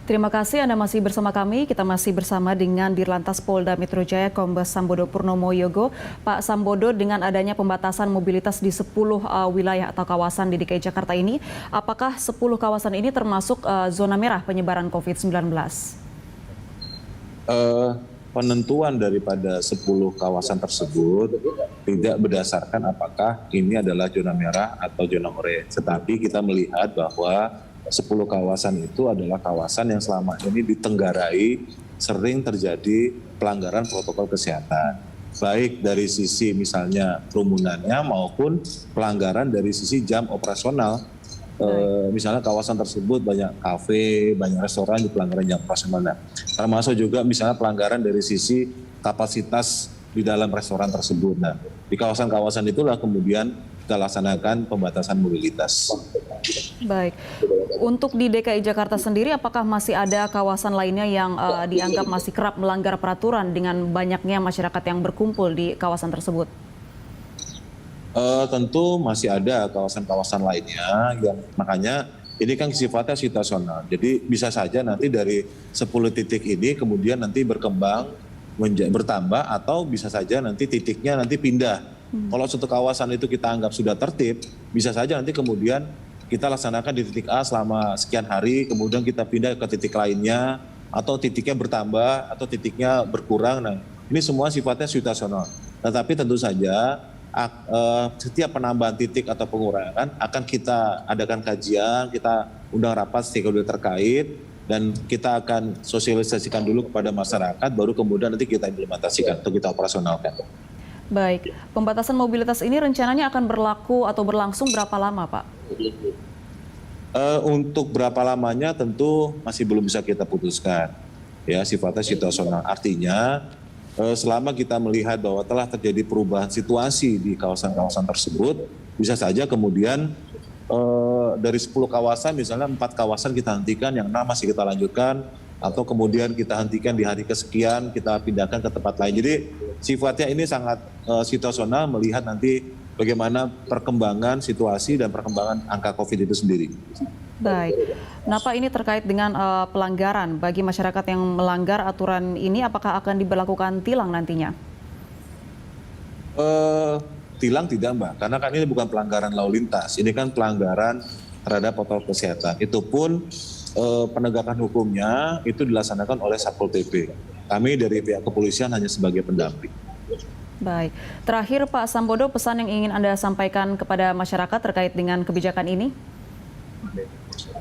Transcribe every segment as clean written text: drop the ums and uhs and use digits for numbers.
Terima kasih Anda masih bersama kami. Kita masih bersama dengan Dirlantas Polda Metro Jaya Kombes Sambodo Purnomo Yogo. Pak Sambodo, dengan adanya pembatasan mobilitas di 10 wilayah atau kawasan di DKI Jakarta ini, apakah 10 kawasan ini termasuk zona merah penyebaran COVID-19? Penentuan daripada 10 kawasan tersebut tidak berdasarkan apakah ini adalah zona merah atau zona oranye. Tetapi kita melihat bahwa 10 kawasan itu adalah kawasan yang selama ini ditenggarai sering terjadi pelanggaran protokol kesehatan. Baik dari sisi misalnya kerumunannya maupun pelanggaran dari sisi jam operasional. Misalnya kawasan tersebut banyak kafe, banyak restoran di pelanggaran jam operasional. Nah, termasuk juga misalnya pelanggaran dari sisi kapasitas di dalam restoran tersebut. Nah, di kawasan-kawasan itulah kemudian kita laksanakan pembatasan mobilitas. Baik, untuk di DKI Jakarta sendiri apakah masih ada kawasan lainnya yang dianggap masih kerap melanggar peraturan dengan banyaknya masyarakat yang berkumpul di kawasan tersebut? Tentu masih ada kawasan-kawasan lainnya yang makanya ini kan sifatnya situasional. Jadi bisa saja nanti dari 10 titik ini kemudian nanti berkembang bertambah atau bisa saja nanti titiknya nanti pindah. Kalau satu kawasan itu kita anggap sudah tertib, bisa saja nanti kemudian kita laksanakan di titik A selama sekian hari, kemudian kita pindah ke titik lainnya, atau titiknya bertambah, atau titiknya berkurang. Nah, ini semua sifatnya situasional. Tetapi tentu saja setiap penambahan titik atau pengurangan akan kita adakan kajian, kita undang rapat stakeholder terkait, dan kita akan sosialisasikan dulu kepada masyarakat, baru kemudian nanti kita implementasikan atau kita operasionalkan. Baik, pembatasan mobilitas ini rencananya akan berlaku atau berlangsung berapa lama, Pak? Untuk berapa lamanya tentu masih belum bisa kita putuskan. Ya, sifatnya situasional. Artinya selama kita melihat bahwa telah terjadi perubahan situasi di kawasan-kawasan tersebut, bisa saja kemudian dari 10 kawasan misalnya 4 kawasan kita hentikan, yang 6 masih kita lanjutkan, atau kemudian kita hentikan di hari kesekian, kita pindahkan ke tempat lain. Jadi sifatnya ini sangat situasional, melihat nanti bagaimana perkembangan situasi dan perkembangan angka COVID itu sendiri. Baik, nah Pak, ini terkait dengan pelanggaran bagi masyarakat yang melanggar aturan ini, apakah akan diberlakukan tilang nantinya? Tilang tidak, Mbak, karena kan ini bukan pelanggaran lalu lintas, ini kan pelanggaran terhadap protokol kesehatan. Itu pun penegakan hukumnya itu dilaksanakan oleh Satpol PP. Kami dari pihak kepolisian hanya sebagai pendamping. Baik, terakhir Pak Sambodo, pesan yang ingin Anda sampaikan kepada masyarakat terkait dengan kebijakan ini?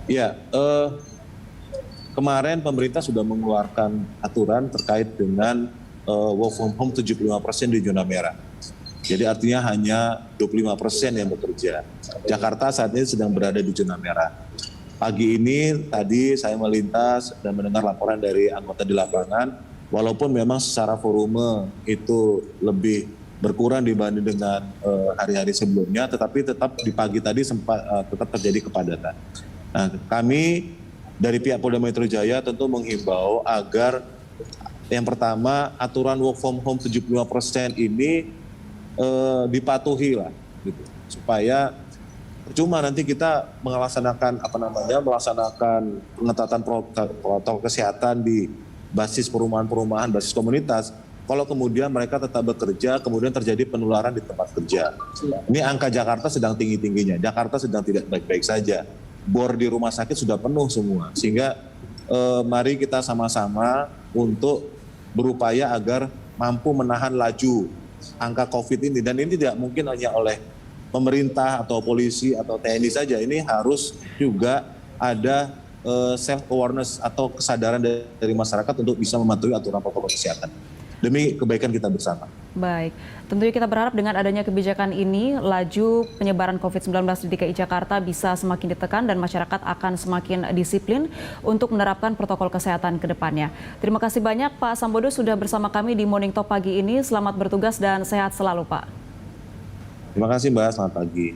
Ya, kemarin pemerintah sudah mengeluarkan aturan terkait dengan work from home 75% di zona merah. Jadi artinya hanya 25% yang bekerja. Jakarta saat ini sedang berada di zona merah. Pagi ini tadi saya melintas dan mendengar laporan dari anggota di lapangan, walaupun memang secara volume itu lebih berkurang dibanding dengan hari-hari sebelumnya, tetapi tetap di pagi tadi sempat tetap terjadi kepadatan. Nah, kami dari pihak Polda Metro Jaya tentu menghimbau agar yang pertama aturan work from home 75% ini dipatuhi lah, gitu, supaya percuma nanti kita melaksanakan pengetatan protokol kesehatan di basis perumahan-perumahan, basis komunitas. Kalau kemudian mereka tetap bekerja, kemudian terjadi penularan di tempat kerja. Ini angka Jakarta sedang tinggi-tingginya, Jakarta sedang tidak baik-baik saja. Bor di rumah sakit sudah penuh semua, sehingga mari kita sama-sama untuk berupaya agar mampu menahan laju angka COVID ini. Dan ini tidak mungkin hanya oleh pemerintah atau polisi atau TNI saja, ini harus juga ada self awareness atau kesadaran dari masyarakat untuk bisa mematuhi aturan protokol kesehatan demi kebaikan kita bersama. Baik, tentunya kita berharap dengan adanya kebijakan ini, laju penyebaran COVID-19 di DKI Jakarta bisa semakin ditekan dan masyarakat akan semakin disiplin untuk menerapkan protokol kesehatan ke depannya. Terima kasih banyak Pak Sambodo sudah bersama kami di Morning Talk pagi ini. Selamat bertugas dan sehat selalu, Pak. Terima kasih, Mbak. Selamat pagi.